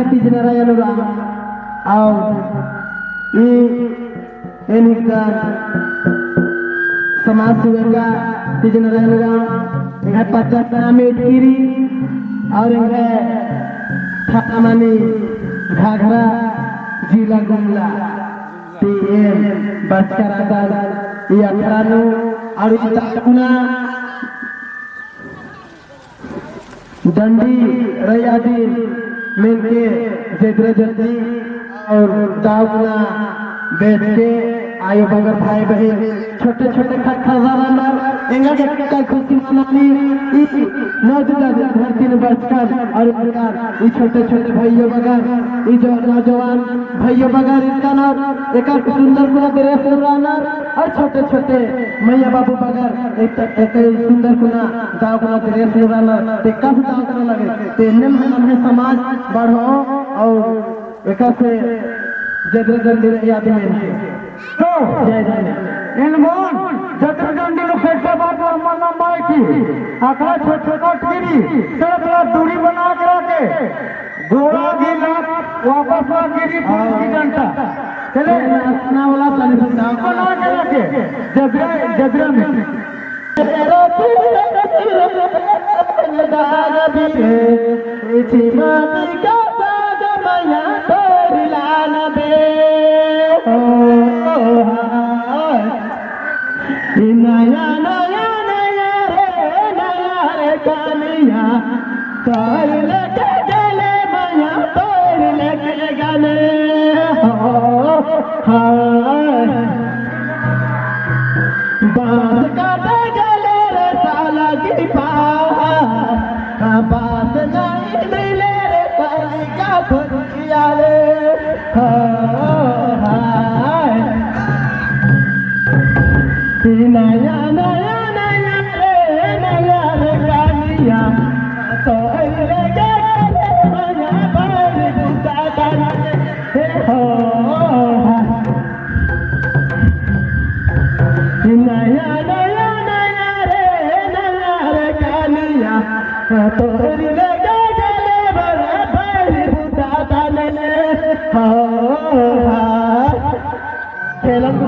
के तीज नारायणगा और इनका समाज सेविका तीज नारायणगा इनका 50 नामेट गिरी और इनका थानामानी घाघरा जिला गुमला टीएम बचकरादार ये 18 और इतना दंडी रयादी मिलके जेदरे जल्दी और दावना बैठ के आयो बगर भाई बहन छोटे छोटे खजाना इंगा के खुशी मनानी ई नौजवान धरती में बचकर और ई छोटे छोटे भाइयों बगर ई जो नौजवान भाइयों बगर इसका नाम एक सुंदर गुना तेरे सुराना और छोटे छोटे मैया बाबू बगर एक सुंदर गुना दाव गुना तेरे सुराना ते कब दाव करने लगे ते निम हमें समाज बढ़ो और एक से जदरदंडी याद में तो जय जय इनमोन जदरदंडी लो फेंका बात और मना माई की आकड़ा छोट छोट गिरी थोड़ा दूरी बना के रखे घोड़ा गिरा वापस आ गिरी पूरी घंटा चले अपना वाला बना के रखे जबरा में नया नया नया रे नया रे कानिया तोर लेके गले मैया तोर लेके गले बात काटे गले रे साला की बात नहीं मिले रे पानी का खुशिया रे नया नया नया रे नया रे कानिया तो ले गले मैया पर गुस्सा हे हो नया नया नया रे कानिया तो ले गले मैया पर गुस्सा हो खेलन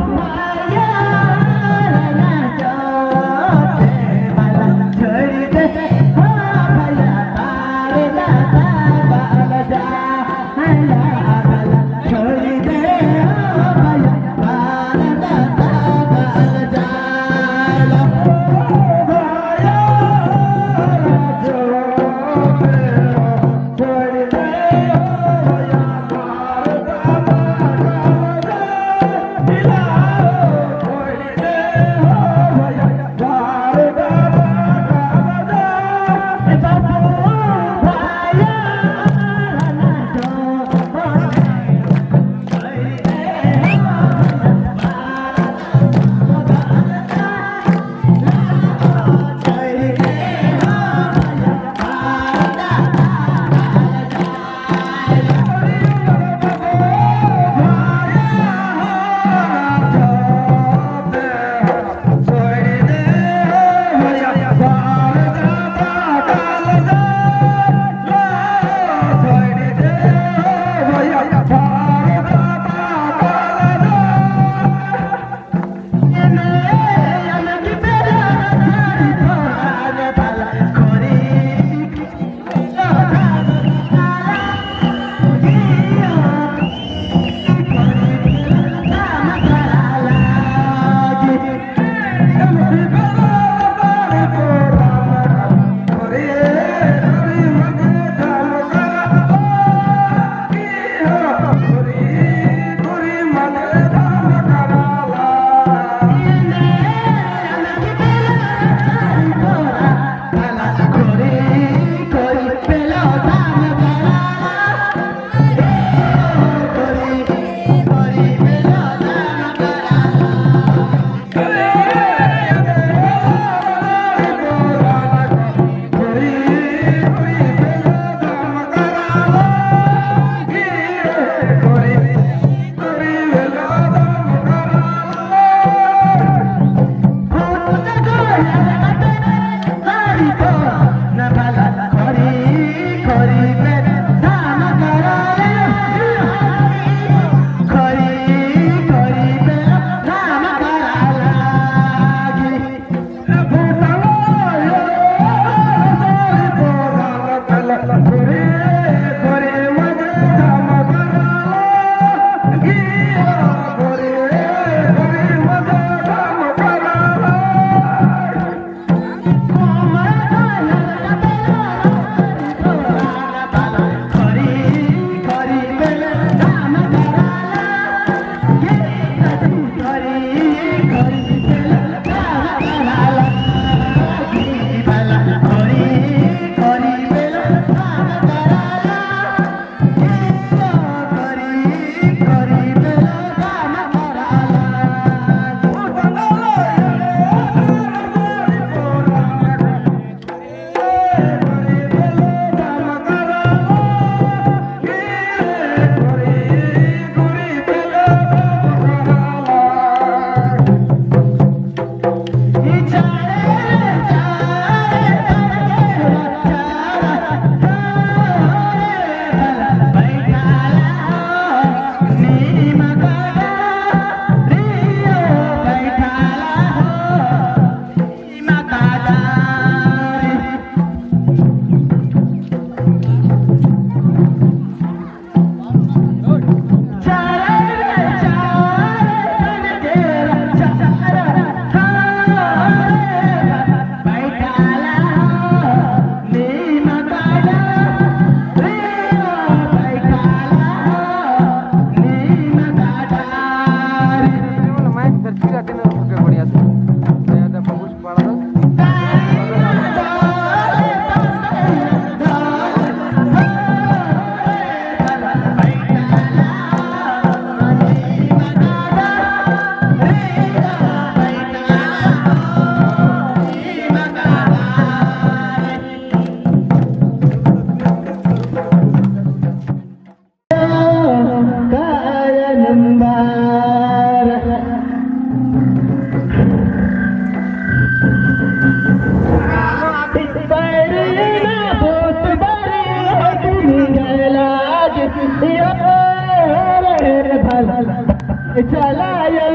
चलायो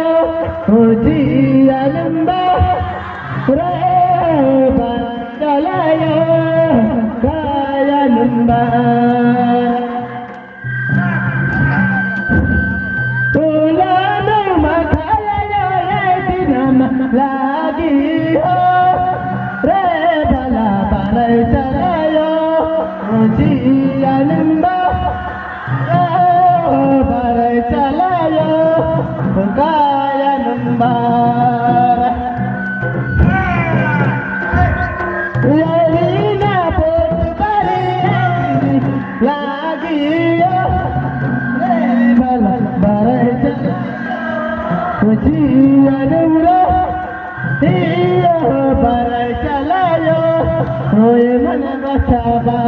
हो जी आनंदा रे चलायो कायनंदा तुलानो मखायो रे दिनम लागी हो रे भला बारे चलायो हो जी आनंदा बारे चलायो कायनंदा यहीना पोत बरी लागियो रे भला बारे चलायो जियनुरा हियो बारे चलायो होय मन बचावा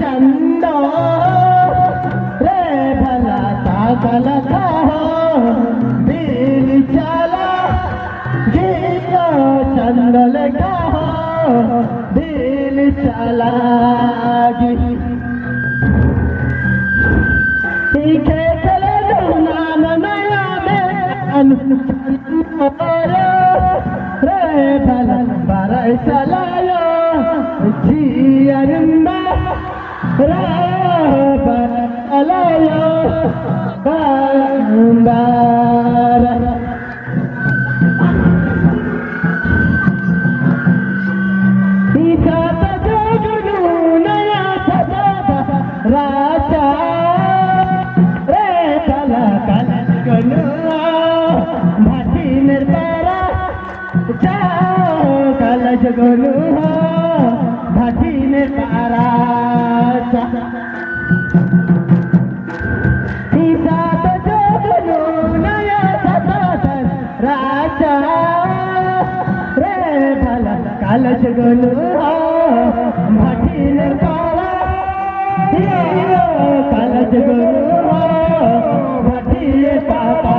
चंदो रे भला सागल कहो दिल चला गीतो चंदल कहो दिल चला सीखे चले नाम नया में रे भला बारा चलायो जियनुरा चलायो कायनंदा सीता तजगनु नया सदा राजा रे चला कलगनु भाटी निर्तारा जाओ कलगनु भाटी निर्तारा सीता तजगनु नया सदा राजा रे भला कलगनु भाटी निर्तारा कलगनु भाटी पापा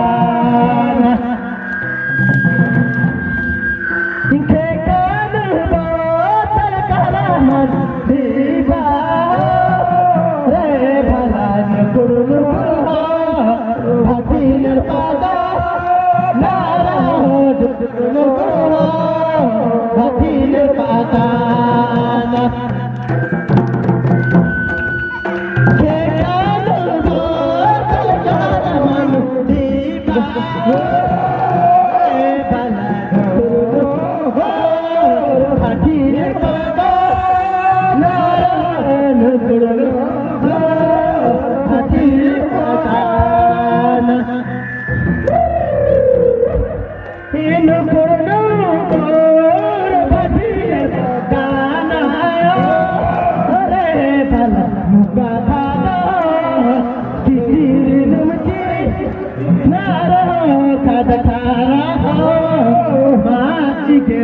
मुका खाना किसी मुझे नारा खाद खारा माची के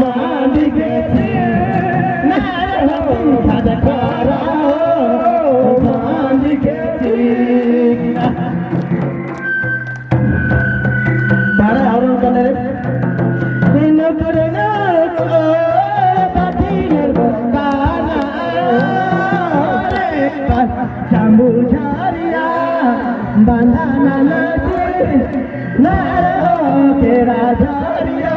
मान के बनाना तेरा झारिया